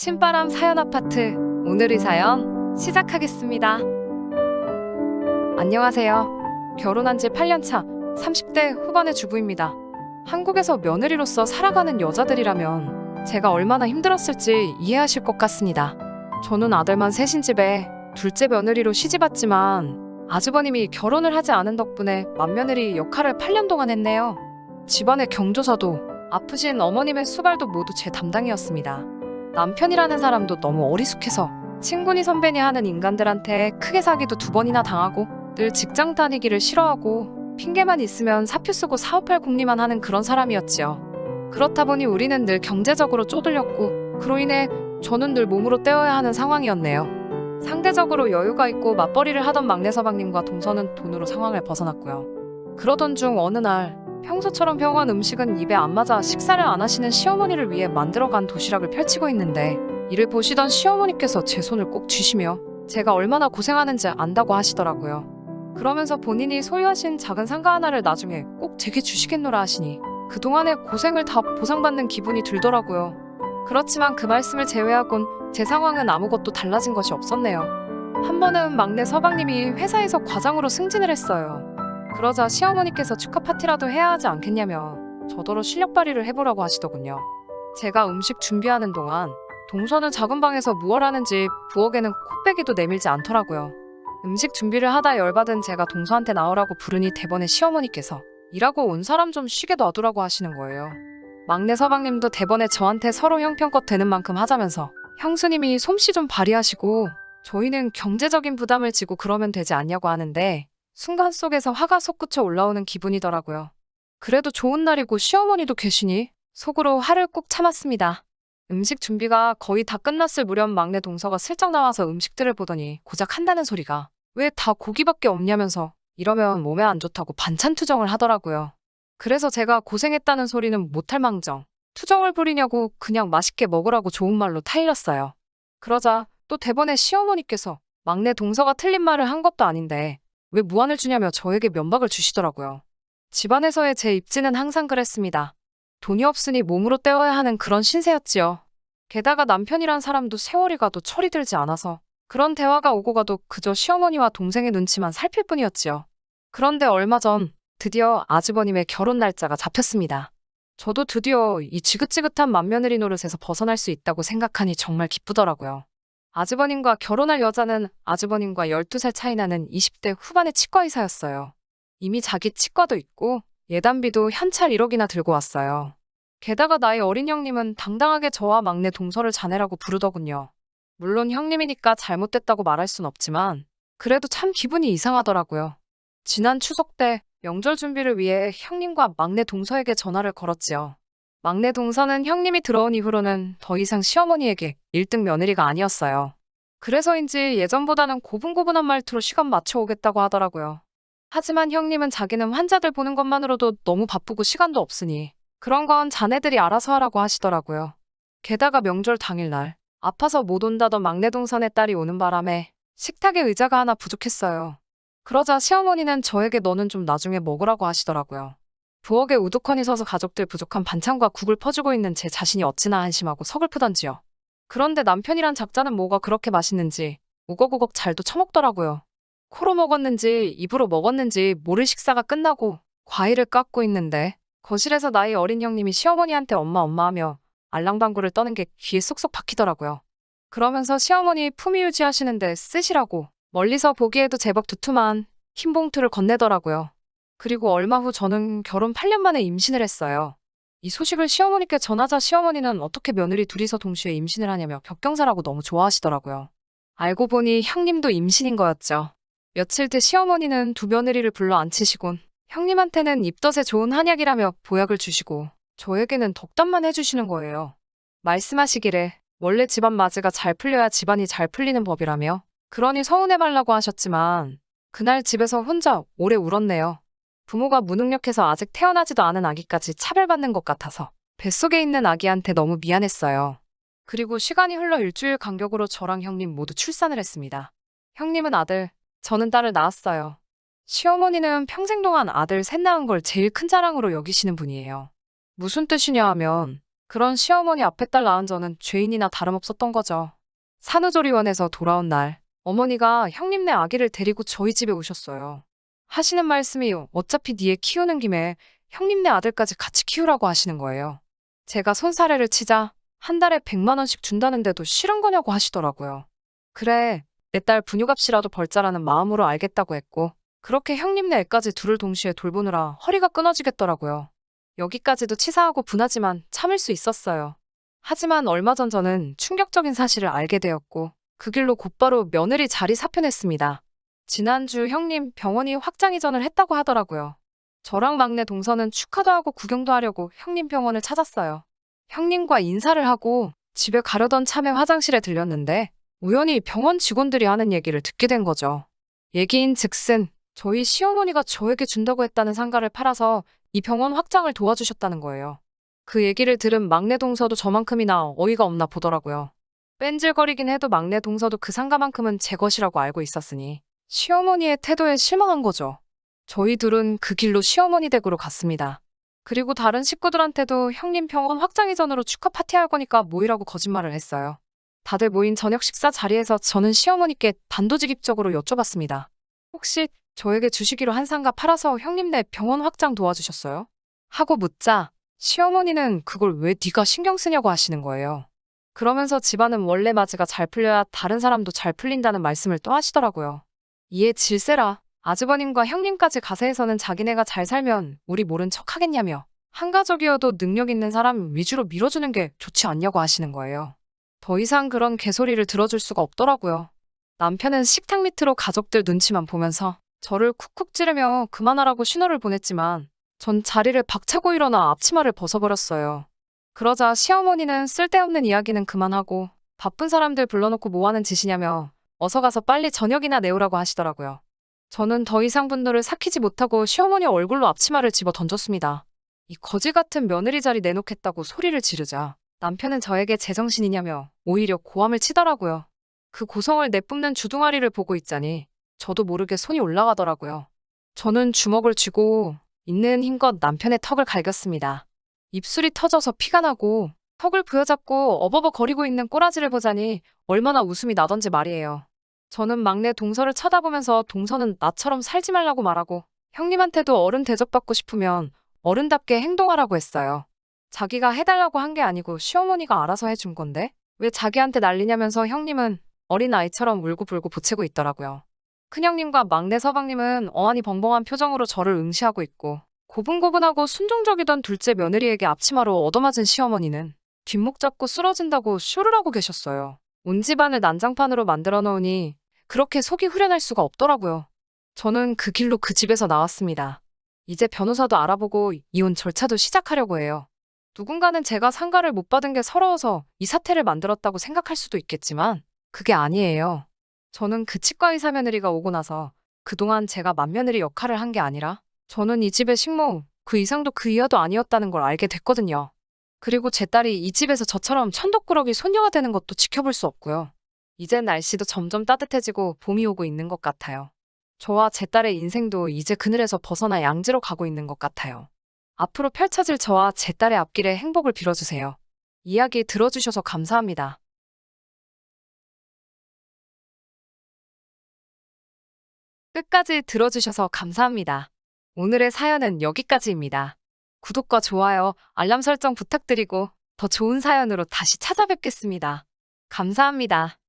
신바람 사연 아파트, 오늘의 사연 시작하겠습니다. 안녕하세요. 결혼한 지 8년차 30대 후반의 주부입니다. 한국에서 며느리로서 살아가는 여자들이라면 제가 얼마나 힘들었을지 이해하실 것 같습니다. 저는 아들만 셋인 집에 둘째 며느리로 시집왔지만 아주버님이 결혼을 하지 않은 덕분에 맏며느리 역할을 8년 동안 했네요. 집안의 경조사도 아프신 어머님의 수발도 모두 제 담당이었습니다. 남편이라는 사람도 너무 어리숙해서 친구니 선배니 하는 인간들한테 크게 사기도 2번이나 당하고 늘 직장 다니기를 싫어하고 핑계만 있으면 사표 쓰고 사업할 궁리만 하는 그런 사람이었지요. 그렇다 보니 우리는 늘 경제적으로 쪼들렸고 그로 인해 저는 늘 몸으로 때워야 하는 상황이었네요. 상대적으로 여유가 있고 맞벌이를 하던 막내 서방님과 동서는 돈으로 상황을 벗어났고요. 그러던 중 어느 날 평소처럼 병원 음식은 입에 안 맞아 식사를 안 하시는 시어머니를 위해 만들어간 도시락을 펼치고 있는데 이를 보시던 시어머니께서 제 손을 꼭 쥐시며 제가 얼마나 고생하는지 안다고 하시더라고요. 그러면서 본인이 소유하신 작은 상가 하나를 나중에 꼭 제게 주시겠노라 하시니 그동안의 고생을 다 보상받는 기분이 들더라고요. 그렇지만 그 말씀을 제외하곤 제 상황은 아무것도 달라진 것이 없었네요. 한 번은 막내 서방님이 회사에서 과장으로 승진을 했어요. 그러자 시어머니께서 축하 파티라도 해야 하지 않겠냐며 저더러 실력 발휘를 해보라고 하시더군요. 제가 음식 준비하는 동안 동서는 작은 방에서 무얼 하는지 부엌에는 코빼기도 내밀지 않더라고요. 음식 준비를 하다 열받은 제가 동서한테 나오라고 부르니 대번에 시어머니께서 일하고 온 사람 좀 쉬게 놔두라고 하시는 거예요. 막내 서방님도 대번에 저한테 서로 형편껏 되는 만큼 하자면서 형수님이 솜씨 좀 발휘하시고 저희는 경제적인 부담을 지고 그러면 되지 않냐고 하는데 순간 속에서 화가 솟구쳐 올라오는 기분이더라고요. 그래도 좋은 날이고 시어머니도 계시니 속으로 화를 꾹 참았습니다. 음식 준비가 거의 다 끝났을 무렵 막내 동서가 슬쩍 나와서 음식들을 보더니 고작 한다는 소리가 왜 다 고기밖에 없냐면서 이러면 몸에 안 좋다고 반찬 투정을 하더라고요. 그래서 제가 고생했다는 소리는 못할 망정 투정을 부리냐고 그냥 맛있게 먹으라고 좋은 말로 타일렀어요. 그러자 또 대번에 시어머니께서 막내 동서가 틀린 말을 한 것도 아닌데 왜 무안을 주냐며 저에게 면박을 주시더라고요. 집안에서의 제 입지는 항상 그랬습니다. 돈이 없으니 몸으로 때워야 하는 그런 신세였지요. 게다가 남편이란 사람도 세월이 가도 철이 들지 않아서 그런 대화가 오고 가도 그저 시어머니와 동생의 눈치만 살필 뿐이었지요. 그런데 얼마 전 드디어 아주버님의 결혼 날짜가 잡혔습니다. 저도 드디어 이 지긋지긋한 맏며느리 노릇에서 벗어날 수 있다고 생각하니 정말 기쁘더라고요. 아주버님과 결혼할 여자는 아주버님과 12살 차이 나는 20대 후반의 치과의사였어요. 이미 자기 치과도 있고 예단비도 현찰 1억이나 들고 왔어요. 게다가 나이 어린 형님은 당당하게 저와 막내 동서를 자네라고 부르더군요. 물론 형님이니까 잘못됐다고 말할 순 없지만 그래도 참 기분이 이상하더라고요. 지난 추석 때 명절 준비를 위해 형님과 막내 동서에게 전화를 걸었지요. 막내 동서는 형님이 들어온 이후로는 더 이상 시어머니에게 1등 며느리가 아니었어요. 그래서인지 예전보다는 고분고분한 말투로 시간 맞춰 오겠다고 하더라고요. 하지만 형님은 자기는 환자들 보는 것만으로도 너무 바쁘고 시간도 없으니 그런 건 자네들이 알아서 하라고 하시더라고요. 게다가 명절 당일날 아파서 못 온다던 막내 동선의 딸이 오는 바람에 식탁에 의자가 하나 부족했어요. 그러자 시어머니는 저에게 너는 좀 나중에 먹으라고 하시더라고요. 부엌에 우두커니 서서 가족들 부족한 반찬과 국을 퍼주고 있는 제 자신이 어찌나 한심하고 서글프던지요. 그런데 남편이란 작자는 뭐가 그렇게 맛있는지 우걱우걱 잘도 처먹더라고요. 코로 먹었는지 입으로 먹었는지 모를 식사가 끝나고 과일을 깎고 있는데 거실에서 나이 어린 형님이 시어머니한테 엄마 엄마 하며 알랑방구를 떠는 게 귀에 쏙쏙 박히더라고요. 그러면서 시어머니 품위 유지하시는데 쓰시라고 멀리서 보기에도 제법 두툼한 흰 봉투를 건네더라고요. 그리고 얼마 후 저는 결혼 8년 만에 임신을 했어요. 이 소식을 시어머니께 전하자 시어머니는 어떻게 며느리 둘이서 동시에 임신을 하냐며 벽경사라고 너무 좋아하시더라고요. 알고 보니 형님도 임신인 거였죠. 며칠 뒤 시어머니는 두 며느리를 불러 앉히시곤 형님한테는 입덧에 좋은 한약이라며 보약을 주시고 저에게는 덕담만 해주시는 거예요. 말씀하시기를 원래 집안 맞이가 잘 풀려야 집안이 잘 풀리는 법이라며 그러니 서운해 말라고 하셨지만 그날 집에서 혼자 오래 울었네요. 부모가 무능력해서 아직 태어나지도 않은 아기까지 차별받는 것 같아서 뱃속에 있는 아기한테 너무 미안했어요. 그리고 시간이 흘러 일주일 간격으로 저랑 형님 모두 출산을 했습니다. 형님은 아들, 저는 딸을 낳았어요. 시어머니는 평생 동안 아들 셋 낳은 걸 제일 큰 자랑으로 여기시는 분이에요. 무슨 뜻이냐 하면 그런 시어머니 앞에 딸 낳은 저는 죄인이나 다름없었던 거죠. 산후조리원에서 돌아온 날, 어머니가 형님네 아기를 데리고 저희 집에 오셨어요. 하시는 말씀이 어차피 니애 키우는 김에 형님네 아들까지 같이 키우라고 하시는 거예요. 제가 손사래를 치자 한 달에 100만 원씩 준다는데도 싫은 거냐고 하시더라고요. 그래, 내 딸 분유값이라도 벌자라는 마음으로 알겠다고 했고, 그렇게 형님네 애까지 둘을 동시에 돌보느라 허리가 끊어지겠더라고요. 여기까지도 치사하고 분하지만 참을 수 있었어요. 하지만 얼마 전 저는 충격적인 사실을 알게 되었고, 그 길로 곧바로 며느리 자리 사표냈습니다. 지난주 형님 병원이 확장 이전을 했다고 하더라고요. 저랑 막내 동서는 축하도 하고 구경도 하려고 형님 병원을 찾았어요. 형님과 인사를 하고 집에 가려던 참에 화장실에 들렸는데 우연히 병원 직원들이 하는 얘기를 듣게 된 거죠. 얘기인 즉슨 저희 시어머니가 저에게 준다고 했다는 상가를 팔아서 이 병원 확장을 도와주셨다는 거예요. 그 얘기를 들은 막내 동서도 저만큼이나 어이가 없나 보더라고요. 뺀질거리긴 해도 막내 동서도 그 상가만큼은 제 것이라고 알고 있었으니 시어머니의 태도에 실망한 거죠. 저희 둘은 그 길로 시어머니 댁으로 갔습니다. 그리고 다른 식구들한테도 형님 병원 확장 이전으로 축하 파티할 거니까 모이라고 거짓말을 했어요. 다들 모인 저녁 식사 자리에서 저는 시어머니께 단도직입적으로 여쭤봤습니다. 혹시 저에게 주시기로 한 상가 팔아서 형님네 병원 확장 도와주셨어요? 하고 묻자 시어머니는 그걸 왜 네가 신경 쓰냐고 하시는 거예요. 그러면서 집안은 원래 맞이가 잘 풀려야 다른 사람도 잘 풀린다는 말씀을 또 하시더라고요. 이에 질세라 아주버님과 형님까지 가세해서는 자기네가 잘 살면 우리 모른 척 하겠냐며 한 가족이어도 능력 있는 사람 위주로 밀어주는 게 좋지 않냐고 하시는 거예요. 더 이상 그런 개소리를 들어줄 수가 없더라고요. 남편은 식탁 밑으로 가족들 눈치만 보면서 저를 쿡쿡 찌르며 그만하라고 신호를 보냈지만 전 자리를 박차고 일어나 앞치마를 벗어버렸어요. 그러자 시어머니는 쓸데없는 이야기는 그만하고 바쁜 사람들 불러놓고 뭐하는 짓이냐며 어서 가서 빨리 저녁이나 내오라고 하시더라고요. 저는 더 이상 분노를 삭히지 못하고 시어머니 얼굴로 앞치마를 집어 던졌습니다. 이 거지 같은 며느리 자리 내놓겠다고 소리를 지르자 남편은 저에게 제정신이냐며 오히려 고함을 치더라고요. 그 고성을 내뿜는 주둥아리를 보고 있자니 저도 모르게 손이 올라가더라고요. 저는 주먹을 쥐고 있는 힘껏 남편의 턱을 갈겼습니다. 입술이 터져서 피가 나고 턱을 부여잡고 어버버거리고 있는 꼬라지를 보자니 얼마나 웃음이 나던지 말이에요. 저는 막내 동서를 쳐다보면서 동서는 나처럼 살지 말라고 말하고 형님한테도 어른 대접받고 싶으면 어른답게 행동하라고 했어요. 자기가 해달라고 한 게 아니고 시어머니가 알아서 해준 건데 왜 자기한테 난리냐면서 형님은 어린아이처럼 울고불고 보채고 있더라고요. 큰형님과 막내 서방님은 어안이 벙벙한 표정으로 저를 응시하고 있고 고분고분하고 순종적이던 둘째 며느리에게 앞치마로 얻어맞은 시어머니는 뒷목 잡고 쓰러진다고 쇼를 하고 계셨어요. 온 집안을 난장판으로 만들어 놓으니 그렇게 속이 후련할 수가 없더라고요. 저는 그 길로 그 집에서 나왔습니다. 이제 변호사도 알아보고 이혼 절차도 시작하려고 해요. 누군가는 제가 상가를 못 받은 게 서러워서 이 사태를 만들었다고 생각할 수도 있겠지만 그게 아니에요. 저는 그 치과 의사 며느리가 오고 나서 그동안 제가 맏며느리 역할을 한 게 아니라 저는 이 집의 식모, 그 이상도 그 이하도 아니었다는 걸 알게 됐거든요. 그리고 제 딸이 이 집에서 저처럼 천덕꾸러기 손녀가 되는 것도 지켜볼 수 없고요. 이젠 날씨도 점점 따뜻해지고 봄이 오고 있는 것 같아요. 저와 제 딸의 인생도 이제 그늘에서 벗어나 양지로 가고 있는 것 같아요. 앞으로 펼쳐질 저와 제 딸의 앞길에 행복을 빌어주세요. 이야기 들어주셔서 감사합니다. 끝까지 들어주셔서 감사합니다. 오늘의 사연은 여기까지입니다. 구독과 좋아요, 알람 설정 부탁드리고 더 좋은 사연으로 다시 찾아뵙겠습니다. 감사합니다.